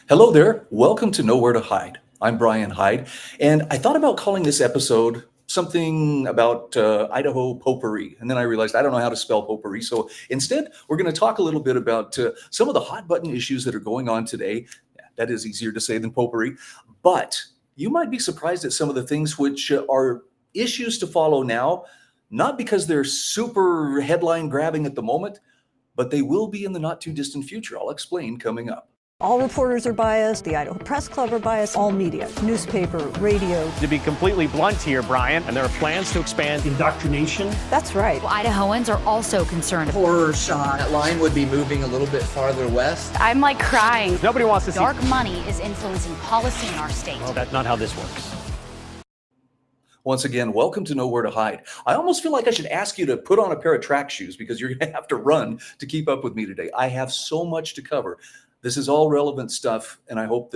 Hello there. Welcome to Nowhere to Hide. I'm Brian Hyde, and I thought about calling this episode something about Idaho potpourri, and then I realized I don't know how to spell potpourri. So instead, we're going to talk a little bit about some of the hot button issues that are going on today. That is easier to say than potpourri, but you might be surprised at some of the things which are issues to follow now, not because they're super headline grabbing at the moment, but they will be in the not too distant future. I'll explain coming up. All reporters are biased, the Idaho Press Club are biased, all media, newspaper, radio. To be completely blunt here, Brian, and there are plans to expand indoctrination. That's right. Well, Idahoans are also concerned. Horror shot. That line would be moving a little bit farther west. I'm like crying. Nobody wants to see Dark money is influencing policy in our state. Well, that's not how this works. Once again, welcome to Nowhere to Hide. I almost feel like I should ask you to put on a pair of track shoes because you're going to have to run to keep up with me today. I have so much to cover. This is all relevant stuff, and I hope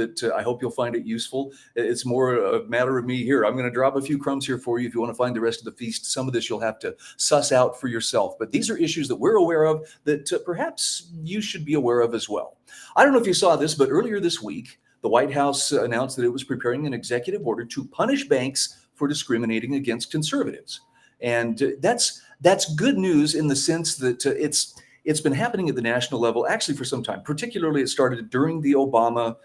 you'll find it useful. It's more a matter of me here. I'm going to drop a few crumbs here for you. If you want to find the rest of the feast, some of this you'll have to suss out for yourself. But these are issues that we're aware of that perhaps you should be aware of as well. I don't know if you saw this, but earlier this week, the White House announced that it was preparing an executive order to punish banks for discriminating against conservatives. And that's good news in the sense that it's been happening at the national level actually for some time. Particularly, it started during the Obama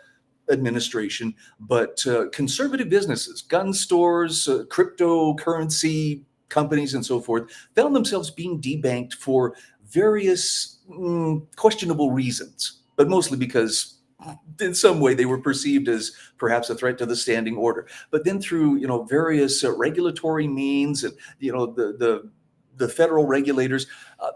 administration. But conservative businesses, gun stores, cryptocurrency companies, and so forth, found themselves being debanked for various questionable reasons, but mostly because in some way they were perceived as perhaps a threat to the standing order. But then through various regulatory means and the federal regulators,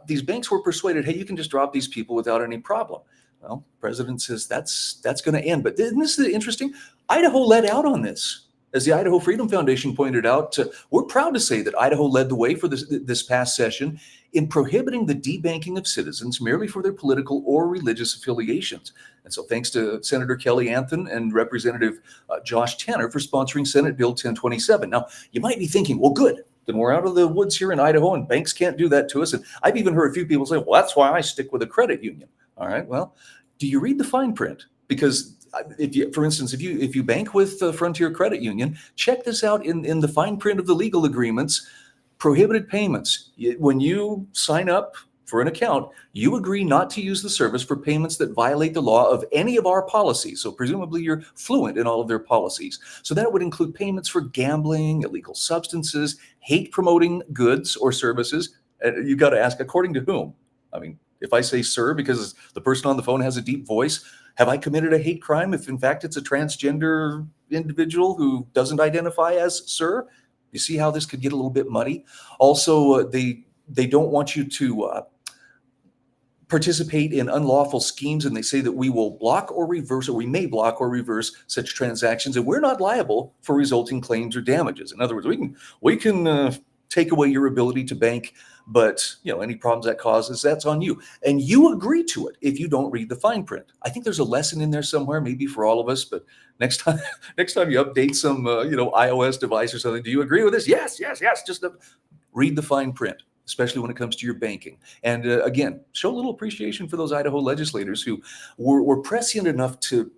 these banks were persuaded, hey, you can just drop these people without any problem. Well, the president says that's going to end. But isn't this interesting? Idaho led out on this. As the Idaho Freedom Foundation pointed out, we're proud to say that Idaho led the way for this past session in prohibiting the debanking of citizens merely for their political or religious affiliations. And so thanks to Senator Kelly Anthon and Representative Josh Tanner for sponsoring Senate Bill 1027. Now, you might be thinking, well, good. Then we're out of the woods here in Idaho and banks can't do that to us. And I've even heard a few people say, well, that's why I stick with a credit union. All right, well, do you read the fine print? Because for instance, if you bank with Frontier Credit Union, check this out in the fine print of the legal agreements, prohibited payments. When you sign up for an account, you agree not to use the service for payments that violate the law of any of our policies. So presumably you're fluent in all of their policies. So that would include payments for gambling, illegal substances, hate promoting goods or services. You got to ask, according to whom? I mean, if I say sir because the person on the phone has a deep voice, have I committed a hate crime if in fact it's a transgender individual who doesn't identify as sir? You see how this could get a little bit muddy? Also, they don't want you to participate in unlawful schemes, and they say that we will block or reverse, or we may block or reverse such transactions, and we're not liable for resulting claims or damages. In other words, we can take away your ability to bank, but any problems that causes, that's on you. And you agree to it if you don't read the fine print. I think there's a lesson in there somewhere, maybe for all of us, but next time you update some iOS device or something, do you agree with this? Yes. Just read the fine print, especially when it comes to your banking. And again, show a little appreciation for those Idaho legislators who were prescient enough to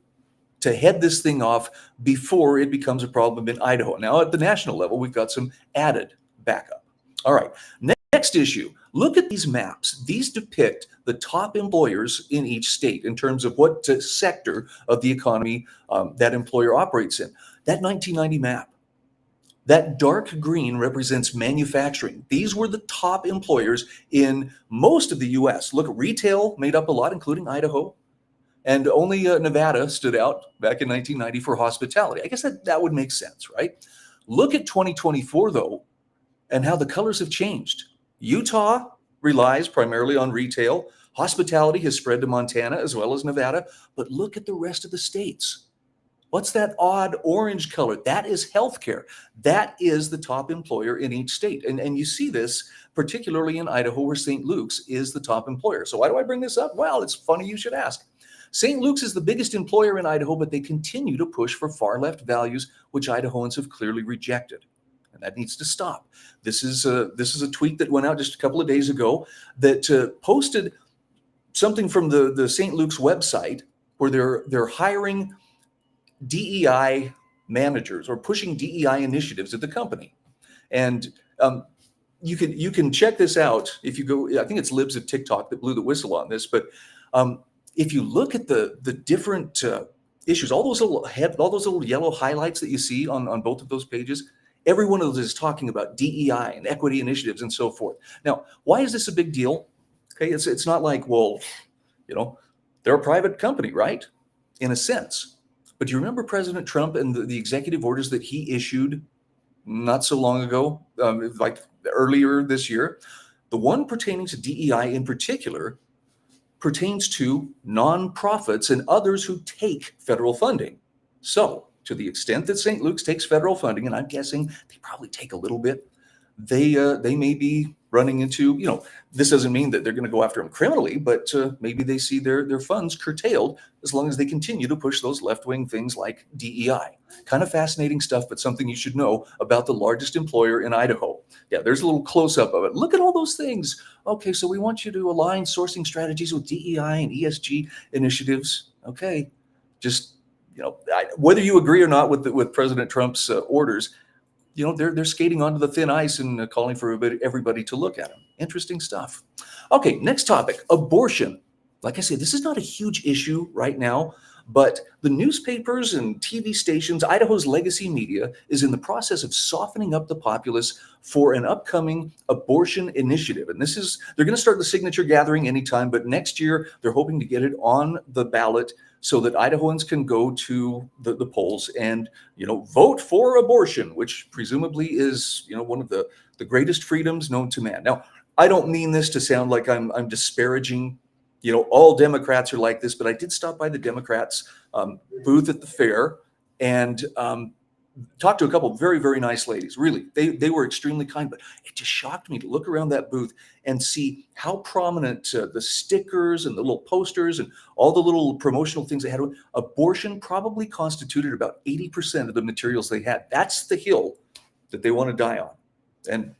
head this thing off before it becomes a problem in Idaho. Now, at the national level, we've got some added backup. All right. Next issue. Look at these maps. These depict the top employers in each state in terms of what sector of the economy that employer operates in. That 1990 map, that dark green represents manufacturing. These were the top employers in most of the U.S. Look, retail made up a lot, including Idaho. And only Nevada stood out back in 1990 for hospitality. I guess that would make sense, right? Look at 2024, though, and how the colors have changed. Utah relies primarily on retail. Hospitality has spread to Montana as well as Nevada. But look at the rest of the states. What's that odd orange color? That is healthcare. That is the top employer in each state. And you see this particularly in Idaho, where St. Luke's is the top employer. So why do I bring this up? Well, it's funny you should ask. St. Luke's is the biggest employer in Idaho, but they continue to push for far left values, which Idahoans have clearly rejected. And that needs to stop. This is a tweet that went out just a couple of days ago that posted something from the St. Luke's website where they're hiring DEI managers or pushing DEI initiatives at the company. And you can check this out if you go. I think it's Libs of TikTok that blew the whistle on this. But if you look at the different issues, all those little yellow highlights that you see on both of those pages, every one of those is talking about DEI and equity initiatives and so forth. Now, why is this a big deal? Okay, it's not like, well, they're a private company, right? In a sense. But do you remember President Trump and the executive orders that he issued not so long ago, like earlier this year? The one pertaining to DEI in particular pertains to nonprofits and others who take federal funding. So to the extent that St. Luke's takes federal funding, and I'm guessing they probably take a little bit, they may be running into, this doesn't mean that they're going to go after them criminally, but maybe they see their funds curtailed as long as they continue to push those left-wing things like DEI. Kind of fascinating stuff, but something you should know about the largest employer in Idaho. Yeah, there's a little close-up of it. Look at all those things. Okay, so we want you to align sourcing strategies with DEI and ESG initiatives. Okay, just, whether you agree or not with President Trump's orders, they're skating onto the thin ice and calling for everybody to look at them. Interesting stuff. Okay, next topic, abortion. Like I said, this is not a huge issue right now, but the newspapers and TV stations, Idaho's legacy media, is in the process of softening up the populace for an upcoming abortion initiative. And they're going to start the signature gathering anytime, but next year they're hoping to get it on the ballot so that Idahoans can go to the polls and, vote for abortion, which presumably is, one of the greatest freedoms known to man. Now, I don't mean this to sound like I'm disparaging, all Democrats are like this, but I did stop by the Democrats booth at the fair and talked to a couple of very, very nice ladies. Really, they were extremely kind, but it just shocked me to look around that booth and see how prominent the stickers and the little posters and all the little promotional things they had. Abortion probably constituted about 80% of the materials they had. That's the hill that they want to die on. And,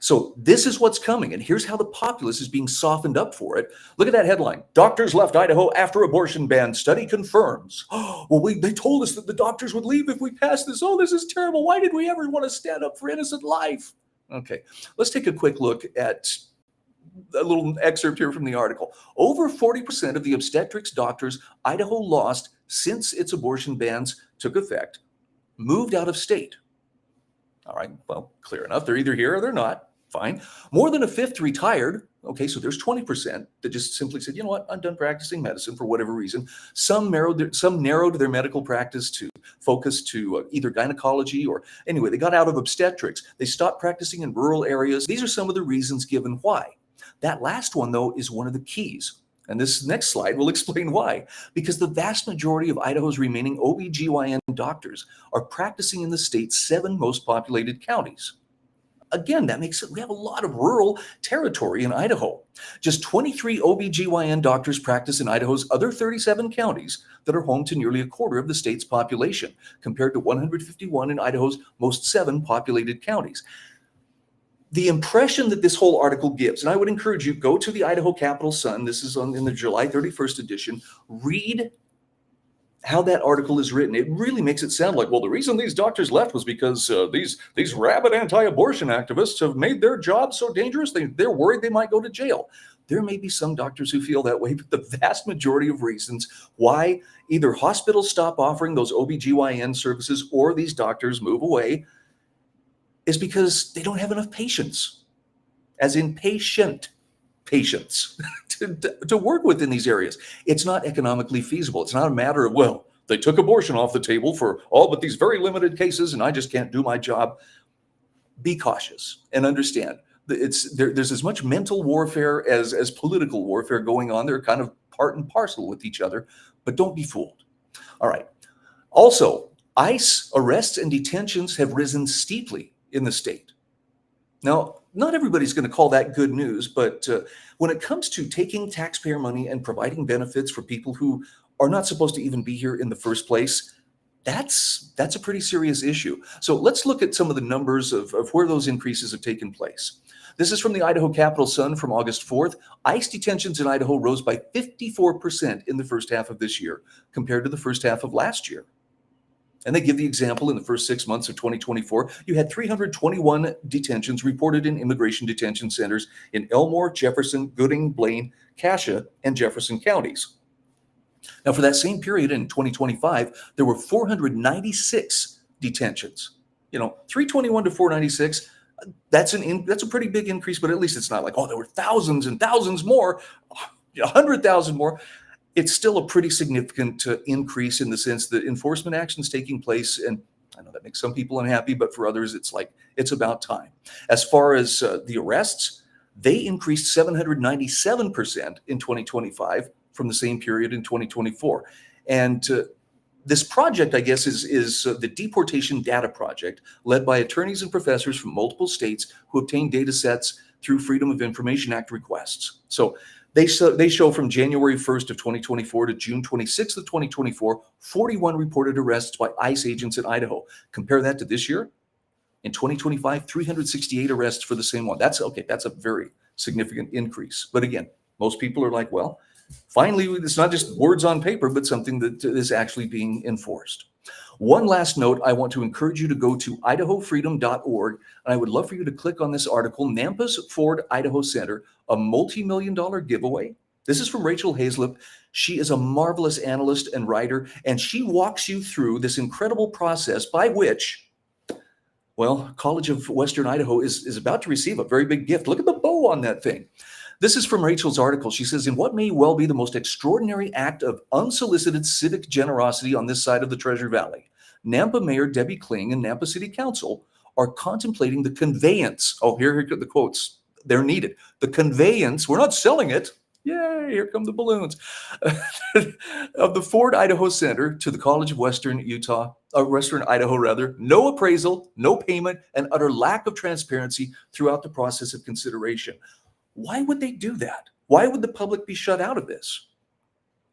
so this is what's coming. And here's how the populace is being softened up for it. Look at that headline. Doctors left Idaho after abortion ban. Study confirms. Oh, well, they told us that the doctors would leave if we passed this. Oh, this is terrible. Why did we ever want to stand up for innocent life? Okay, let's take a quick look at a little excerpt here from the article. Over 40% of the obstetrics doctors Idaho lost since its abortion bans took effect moved out of state. All right, well, clear enough. They're either here or they're not. Fine. More than a fifth retired. Okay, so there's 20% that just simply said, you know what, I'm done practicing medicine for whatever reason. Some narrowed their medical practice to focus to either gynecology or anyway, they got out of obstetrics. They stopped practicing in rural areas. These are some of the reasons given why. That last one, though, is one of the keys. And this next slide will explain why. Because the vast majority of Idaho's remaining OBGYN doctors are practicing in the state's 7 most populated counties. Again, that makes it, we have a lot of rural territory in Idaho. Just 23 OBGYN doctors practice in Idaho's other 37 counties that are home to nearly a quarter of the state's population, compared to 151 in Idaho's most 7 populated counties. The impression that this whole article gives, and I would encourage you, go to the Idaho Capital Sun. This is in the July 31st edition. Read how that article is written. It really makes it sound like, well, the reason these doctors left was because these rabid anti-abortion activists have made their job so dangerous, they're worried they might go to jail. There may be some doctors who feel that way, but the vast majority of reasons why either hospitals stop offering those OBGYN services or these doctors move away is because they don't have enough patients, as in patients to work with in these areas. It's not economically feasible. It's not a matter of, well, they took abortion off the table for all but these very limited cases and I just can't do my job. Be cautious and understand that there's as much mental warfare as political warfare going on. They're kind of part and parcel with each other, but don't be fooled. All right. Also, ICE arrests and detentions have risen steeply in the state. Now, not everybody's going to call that good news, but when it comes to taking taxpayer money and providing benefits for people who are not supposed to even be here in the first place, That's a pretty serious issue. So let's look at some of the numbers of where those increases have taken place. This is from the Idaho Capital Sun from August 4th. ICE detentions in Idaho rose by 54% in the first half of this year compared to the first half of last year. And they give the example in the first 6 months of 2024, you had 321 detentions reported in immigration detention centers in Elmore, Jefferson, Gooding, Blaine, Cassia, and Jefferson counties. Now, for that same period in 2025, there were 496 detentions. 321 to 496. That's a pretty big increase, but at least it's not like, oh, there were thousands and thousands more, 100,000 more. It's still a pretty significant increase in the sense that enforcement action is taking place. And I know that makes some people unhappy, but for others, it's about time. As far as the arrests, they increased 797% in 2025 from the same period in 2024. And this project, I guess, is the Deportation Data Project, led by attorneys and professors from multiple states who obtain data sets through Freedom of Information Act requests. So they show from January 1st of 2024 to June 26th of 2024, 41 reported arrests by ICE agents in Idaho. Compare that to this year. In 2025, 368 arrests for the same one. That's a very significant increase. But again, most people are like, well, finally, it's not just words on paper, but something that is actually being enforced. One last note, I want to encourage you to go to idahofreedom.org, and I would love for you to click on this article, Nampa's Ford Idaho Center, a multi-million-dollar giveaway. This is from Rachel Hazlip. She is a marvelous analyst and writer, and she walks you through this incredible process by which, well, College of Western Idaho is about to receive a very big gift. Look at the bow on that thing. This is from Rachel's article. She says, in what may well be the most extraordinary act of unsolicited civic generosity on this side of the Treasure Valley, Nampa Mayor Debbie Kling and Nampa City Council are contemplating the conveyance. Oh, here are the quotes. They're needed. The conveyance, we're not selling it. Yay, here come the balloons. Of the Ford Idaho Center to the College of Western Idaho. No appraisal, no payment, and utter lack of transparency throughout the process of consideration. Why would they do that? Why would the public be shut out of this?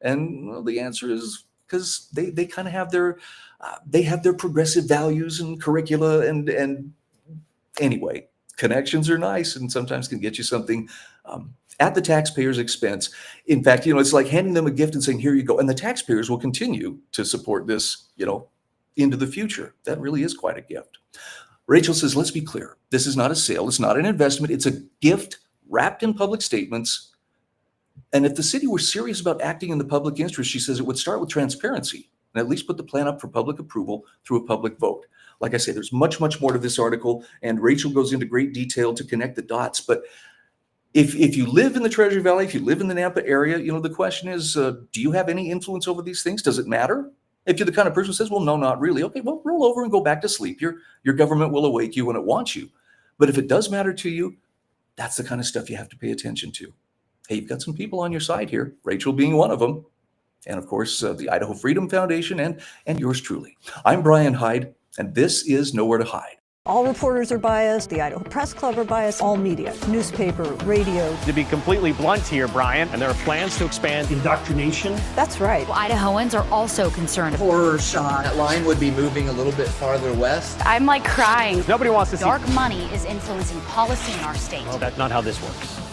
And well, the answer is because they kind of have their progressive values and curricula and anyway, connections are nice and sometimes can get you something at the taxpayer's expense. In fact, it's like handing them a gift and saying, here you go. And the taxpayers will continue to support this, into the future. That really is quite a gift. Rachel says, let's be clear. This is not a sale. It's not an investment. It's a gift wrapped in public statements. And if the city were serious about acting in the public interest, she says it would start with transparency and at least put the plan up for public approval through a public vote. Like I say, there's much, much more to this article, and Rachel goes into great detail to connect the dots. But if you live in the Treasure Valley, if you live in the Nampa area, the question is, do you have any influence over these things? Does it matter? If you're the kind of person who says, well, no, not really. Okay, well, roll over and go back to sleep. Your government will awake you when it wants you. But if it does matter to you, that's the kind of stuff you have to pay attention to. Hey, you've got some people on your side here, Rachel being one of them. And of course, the Idaho Freedom Foundation and yours truly. I'm Brian Hyde, and this is Nowhere to Hide. All reporters are biased. The Idaho Press Club are biased. All media, newspaper, radio. To be completely blunt here, Brian, and there are plans to expand indoctrination. That's right. Well, Idahoans are also concerned. Horror shot. That line would be moving a little bit farther west. I'm like crying. Nobody wants to see Dark money is influencing policy in our state. Well, that's not how this works.